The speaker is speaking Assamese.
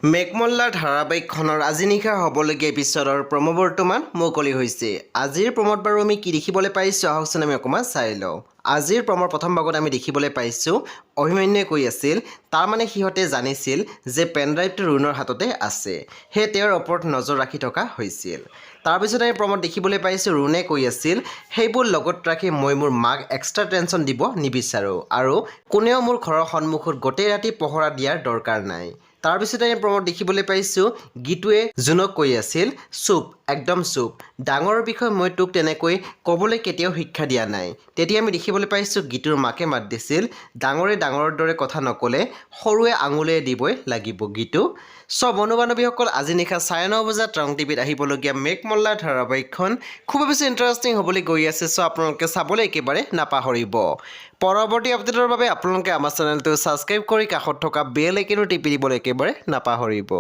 মেঘমল্লাৰ ধাৰাবাহিকখনৰ আজি নিশা হ'বলগীয়া এপিছডৰ প্ৰমো বৰ্তমান মুকলি হৈছে। আজিৰ প্ৰমোত বাৰু আমি কি দেখিবলৈ পাইছোঁ আহকচোন আমি অকণমান চাই লওঁ। আজিৰ প্ৰমৰ প্ৰথম ভাগত আমি দেখিবলৈ পাইছোঁ অভিমন্যুৱে কৈ আছিল তাৰমানে সিহঁতে জানিছিল যে পেনড্ৰাইভটো ৰুণৰ হাততে আছে, সেয়ে তেওঁৰ ওপৰত নজৰ ৰাখি থকা হৈছিল। তাৰপিছত আমি প্ৰমোত দেখিবলৈ পাইছোঁ ৰুণে কৈ আছিল সেইবোৰ লগত ৰাখি মই মোৰ মাক এক্সট্ৰা টেনশ্যন দিব নিবিচাৰোঁ আৰু কোনেও মোৰ ঘৰৰ সন্মুখত গোটেই ৰাতি পহৰা দিয়াৰ দৰকাৰ নাই। তাৰপিছতে আমি প্ৰমোত দেখিবলৈ পাইছোঁ গীতুৱে জুনক কৈ আছিল চুপ, একদম চুপ, ডাঙৰৰ বিষয়ে মই তোক তেনেকৈ ক'বলৈ কেতিয়াও শিক্ষা দিয়া নাই। তেতিয়া আমি দেখিবলৈ পাইছোঁ গীতুৰ মাকে মাত দিছিল ডাঙৰে ডাঙৰৰ দৰে কথা নক'লে সৰুৱে আঙুলিৰে দিবই লাগিব গীতু। চ' বন্ধু বান্ধৱীসকল আজি নিশা 9:30 বজাত ৰং টিভিত আহিবলগীয়া মেঘমল্লাৰ ধাৰাবাহিকখন খুব বেছি ইণ্টাৰেষ্টিং হ'বলৈ গৈ আছে। চ' আপোনালোকে চাবলৈ একেবাৰে নাপাহৰিব। পৰৱৰ্তী আপডেটৰ বাবে আপোনালোকে আমাৰ চেনেলটো ছাবস্ক্ৰাইব কৰি কাষত থকা বেল আইকনটো টিপি দিবলৈ একেবাৰে নাপাহৰিব।